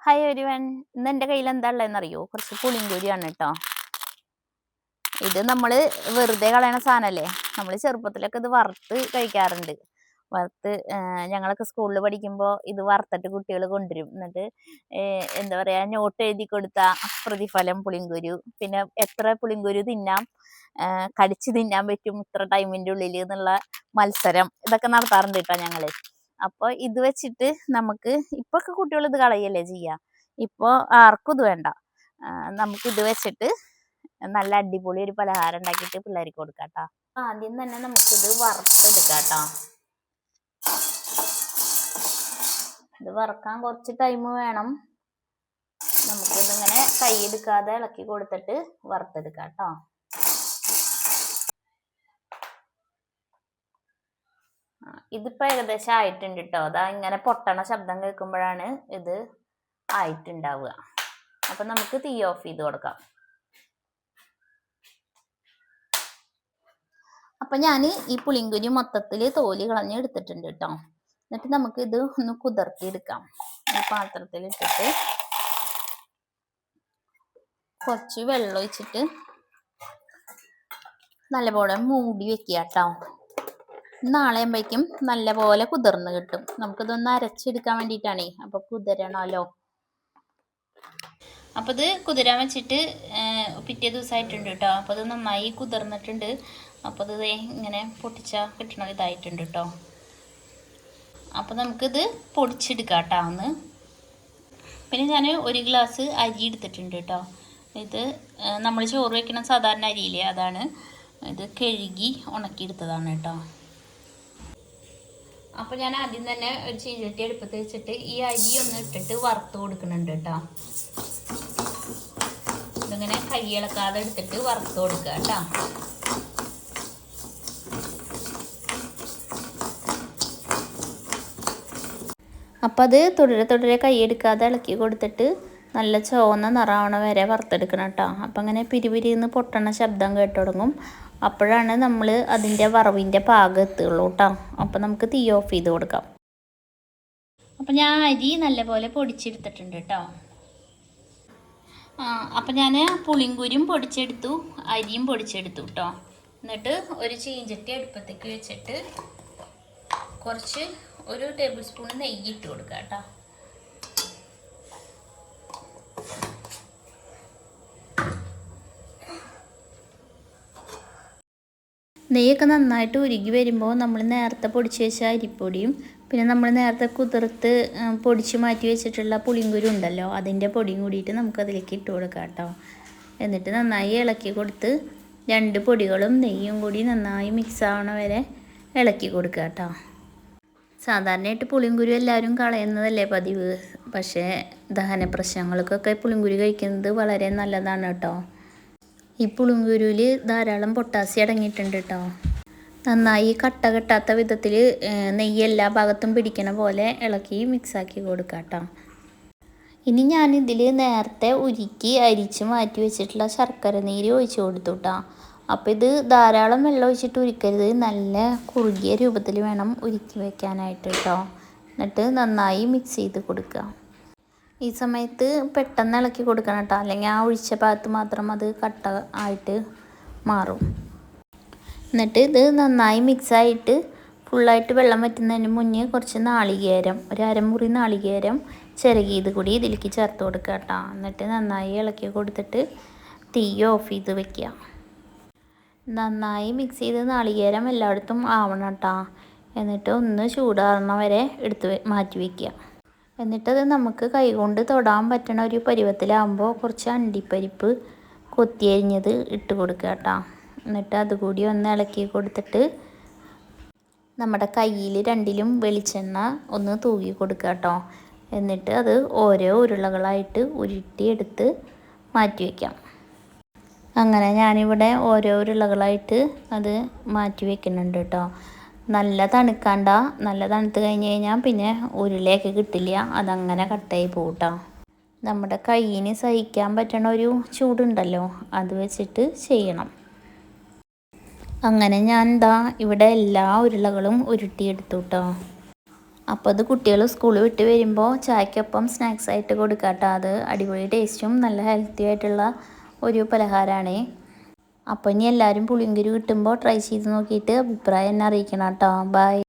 Hi everyone. ഇന്ന് എൻ്റെ കയ്യിൽ എന്താ ഉള്ളതെന്നറിയോ? കുറച്ച് പുളിങ്കൂരിയാണ് കേട്ടോ. ഇത് നമ്മൾ വെറുതെ കളയണ സാധനമല്ലേ. നമ്മൾ ചെറുപ്പത്തിലൊക്കെ ഇത് വറുത്ത് കഴിക്കാറുണ്ട്. വറുത്ത് ഞങ്ങളൊക്കെ സ്കൂളിൽ പഠിക്കുമ്പോൾ ഇത് വറുത്തിട്ട് കുട്ടികൾ കൊണ്ടുവരും. എന്നിട്ട് എന്താ പറയുക, നോട്ട് എഴുതി കൊടുത്ത പ്രതിഫലം പുളിങ്കുരു, പിന്നെ എത്ര പുളിങ്കുരു തിന്നാം, കടിച്ച് തിന്നാൻ പറ്റും ഇത്ര ടൈമിൻ്റെ ഉള്ളിൽ എന്നുള്ള മത്സരം ഇതൊക്കെ നടത്താറുണ്ട് കേട്ടോ ഞങ്ങൾ. അപ്പോൾ ഇത് വെച്ചിട്ട് നമുക്ക് ഇപ്പൊക്കെ കുട്ടികൾ ഇത് കളയല്ലേ ചെയ്യുക. ഇപ്പോൾ ആർക്കും ഇത് വേണ്ട. നമുക്കിത് വെച്ചിട്ട് നല്ല അടിപൊളി ഒരു പലഹാരം ഉണ്ടാക്കിയിട്ട് പിള്ളേർക്ക് കൊടുക്കാം കേട്ടോ. ആദ്യം തന്നെ നമുക്കിത് വറുത്തെടുക്കാം കേട്ടോ. ഇത് വറുക്കാൻ കുറച്ച് ടൈം വേണം. നമുക്കിതിങ്ങനെ കൈയെടുക്കാതെ ഇളക്കി കൊടുത്തിട്ട് വറുത്തെടുക്കാം കേട്ടോ. ഇതിപ്പോൾ ഏകദേശം ആയിട്ടുണ്ട് കേട്ടോ. അതാ ഇങ്ങനെ പൊട്ടണ ശബ്ദം കേൾക്കുമ്പോഴാണ് ഇത് ആയിട്ടുണ്ടാവുക. അപ്പം നമുക്ക് തീ ഓഫ് ചെയ്ത് കൊടുക്കാം. അപ്പം ഞാൻ ഈ പുളിങ്കുരി മൊത്തത്തിൽ തോല് കളഞ്ഞ് എടുത്തിട്ടുണ്ട് കേട്ടോ. എന്നിട്ട് നമുക്ക് ഇത് ഒന്ന് കുതിർത്തിയെടുക്കാം. ഈ പാത്രത്തിലിട്ടിട്ട് കുറച്ച് വെള്ളം ഒഴിച്ചിട്ട് നല്ലപോലെ മൂടി വെക്കുക കേട്ടോ. നാളെ ആകുമ്പോഴേക്കും നല്ലപോലെ കുതിർന്ന് കിട്ടും. നമുക്കിതൊന്ന് അരച്ചെടുക്കാൻ വേണ്ടിയിട്ടാണേ. അപ്പോൾ കുതിരണമല്ലോ. അപ്പോൾ ഇത് കുതിരാൻ വെച്ചിട്ട് പിറ്റേ ദിവസമായിട്ടുണ്ട് കേട്ടോ. അപ്പോൾ ഇത് നന്നായി കുതിർന്നിട്ടുണ്ട്. അപ്പോൾ ഇത് ഇങ്ങനെ പൊട്ടിച്ചാൽ കിട്ടണ ഇതായിട്ടുണ്ട് കേട്ടോ. അപ്പോൾ നമുക്കിത് പൊടിച്ചെടുക്കാം കേട്ടോ ഒന്ന്. പിന്നെ ഞാൻ 1 ഗ്ലാസ് അരി എടുത്തിട്ടുണ്ട് കേട്ടോ. ഇത് നമ്മൾ ചോറ് വയ്ക്കണ സാധാരണ അരിയില്ലേ, അതാണ്. ഇത് കഴുകി ഉണക്കിയെടുത്തതാണ് കേട്ടോ. അപ്പോൾ ഞാൻ ആദ്യം തന്നെ ഒരു ചീനച്ചട്ടി അടുപ്പത്ത് വെച്ചിട്ട് ഈ അരി ഒന്ന് ഇട്ടിട്ട് വറുത്ത് കൊടുക്കുന്നുണ്ട് കേട്ടോ. ഇതിങ്ങനെ കൈയിളക്കാതെ എടുത്തിട്ട് വറുത്ത് കൊടുക്കുക കേട്ടോ. അപ്പം അത് തുടരെ കൈയെടുക്കാതെ ഇളക്കി കൊടുത്തിട്ട് നല്ല ചുവന്ന നിറാവണ വരെ വറുത്തെടുക്കണം കേട്ടോ. അപ്പം അങ്ങനെ പിരിപിരിന്ന് പൊട്ടണ ശബ്ദം കേട്ട് തുടങ്ങും. അപ്പോഴാണ് നമ്മൾ അതിൻ്റെ വറവിൻ്റെ പാകം എത്തുകയുള്ളൂ കേട്ടോ. അപ്പം നമുക്ക് തീ ഓഫ് ചെയ്ത് കൊടുക്കാം. അപ്പം ഞാൻ അരി നല്ലപോലെ പൊടിച്ചെടുത്തിട്ടുണ്ട് കേട്ടോ. അപ്പം ഞാൻ പുളിങ്കുരും പൊടിച്ചെടുത്തു, അരിയും പൊടിച്ചെടുത്തു കേട്ടോ. എന്നിട്ട് ഒരു ചീഞ്ചട്ടി അടുപ്പത്തേക്ക് വെച്ചിട്ട് കുറച്ച് 1 ടേബിൾ സ്പൂൺ നെയ്യ് ഇട്ട് കൊടുക്കുക കേട്ടോ. നെയ്യൊക്കെ നന്നായിട്ട് ഉരുകി വരുമ്പോൾ നമ്മൾ നേരത്തെ പൊടിച്ച് വെച്ച അരിപ്പൊടിയും പിന്നെ നമ്മൾ നേരത്തെ കുതിർത്ത് പൊടിച്ച് മാറ്റി വെച്ചിട്ടുള്ള പുളിങ്കുരു ഉണ്ടല്ലോ, അതിൻ്റെ പൊടിയും കൂടിയിട്ട് നമുക്കതിലേക്ക് ഇട്ട് കൊടുക്കാം കേട്ടോ. എന്നിട്ട് നന്നായി ഇളക്കി കൊടുത്ത് 2 പൊടികളും നെയ്യും കൂടി നന്നായി മിക്സ് ആവണ വരെ ഇളക്കി കൊടുക്കുക കേട്ടോ. സാധാരണയായിട്ട് പുളിങ്കുരു എല്ലാവരും കളയുന്നതല്ലേ പതിവ്. പക്ഷേ ദഹന പ്രശ്നങ്ങൾക്കൊക്കെ പുളിങ്കുരു കഴിക്കുന്നത് വളരെ നല്ലതാണ് കേട്ടോ. ഈ പുളിങ്കുരുവിൽ ധാരാളം പൊട്ടാസ്യം അടങ്ങിയിട്ടുണ്ട് കേട്ടോ. നന്നായി കട്ട കെട്ടാത്ത വിധത്തിൽ നെയ്യ് എല്ലാ ഭാഗത്തും പിടിക്കണ പോലെ ഇളക്കി മിക്സാക്കി കൊടുക്കാം കേട്ടോ. ഇനി ഞാനിതിൽ നേരത്തെ ഉരുക്കി അരിച്ച് മാറ്റി വെച്ചിട്ടുള്ള ശർക്കര നീര് ഒഴിച്ച് കൊടുത്തു കേട്ടോ. അപ്പോൾ ഇത് ധാരാളം വെള്ളം ഒഴിച്ചിട്ട് ഉരുക്കരുത്, നല്ല കുറുകിയ രൂപത്തിൽ വേണം ഉരുക്കി വെക്കാനായിട്ട് കേട്ടോ. എന്നിട്ട് നന്നായി മിക്സ് ചെയ്ത് കൊടുക്കുക. ഈ സമയത്ത് പെട്ടെന്ന് ഇളക്കി കൊടുക്കണം കേട്ടോ, അല്ലെങ്കിൽ ആ ഒഴിച്ച ഭാഗത്ത് മാത്രം അത് കട്ട ആയിട്ട് മാറും. എന്നിട്ട് ഇത് നന്നായി മിക്സായിട്ട് ഫുള്ളായിട്ട് വെള്ളം വറ്റുന്നതിന് മുന്നേ കുറച്ച് നാളികേരം, 1 അരമുറി നാളികേരം ചിരകിയത് കൂടി ഇതിലേക്ക് ചേർത്ത് കൊടുക്കുക കേട്ടോ. എന്നിട്ട് നന്നായി ഇളക്കി കൊടുത്തിട്ട് തീ ഓഫ് ചെയ്ത് വെക്കുക. നന്നായി മിക്സ് ചെയ്ത് നാളികേരം എല്ലായിടത്തും ആവണം കേട്ടോ. എന്നിട്ട് ഒന്ന് ചൂടാറണ വരെ എടുത്ത് മാറ്റി വയ്ക്കുക. എന്നിട്ടത് നമുക്ക് കൈകൊണ്ട് തൊടാൻ പറ്റണ ഒരു പരുവത്തിലാകുമ്പോൾ കുറച്ച് അണ്ടിപ്പരിപ്പ് കൊത്തിയരിഞ്ഞത് ഇട്ട് കൊടുക്കുക കേട്ടോ. എന്നിട്ട് അതുകൂടി ഒന്ന് ഇളക്കി കൊടുത്തിട്ട് നമ്മുടെ കയ്യിൽ 2ലും വെളിച്ചെണ്ണ ഒന്ന് തൂകി കൊടുക്കുക കേട്ടോ. എന്നിട്ട് അത് ഓരോ ഉരുളകളായിട്ട് ഉരുട്ടിയെടുത്ത് മാറ്റി വയ്ക്കാം. അങ്ങനെ ഞാനിവിടെ ഓരോ ഉരുളകളായിട്ട് അത് മാറ്റി വയ്ക്കുന്നുണ്ട് കേട്ടോ. നല്ല തണുക്കാണ്ട, നല്ല തണുത്ത് കഴിഞ്ഞ് കഴിഞ്ഞാൽ പിന്നെ ഉരുളയൊക്കെ കിട്ടില്ല, അതങ്ങനെ കട്ടായി പോകും കേട്ടോ. നമ്മുടെ കയ്യിന് സഹിക്കാൻ പറ്റണ ഒരു ചൂടുണ്ടല്ലോ, അത് വെച്ചിട്ട് ചെയ്യണം. അങ്ങനെ ഞാൻ ഇവിടെ എല്ലാ ഉരുളകളും ഉരുട്ടിയെടുത്തു കേട്ടോ. അപ്പോൾ അത് കുട്ടികൾ സ്കൂൾ വിട്ട് വരുമ്പോൾ ചായക്കൊപ്പം സ്നാക്സ് ആയിട്ട് കൊടുക്കാട്ടോ. അത് അടിപൊളി ടേസ്റ്റും നല്ല ഹെൽത്തി ആയിട്ടുള്ള ഒരു പലഹാരമാണ്. അപ്പോൾ ഇനി എല്ലാവരും പുളിങ്കുരു കിട്ടുമ്പോൾ ട്രൈ ചെയ്ത് നോക്കിയിട്ട് അഭിപ്രായം എന്നെ അറിയിക്കണം കേട്ടോ. ബൈ.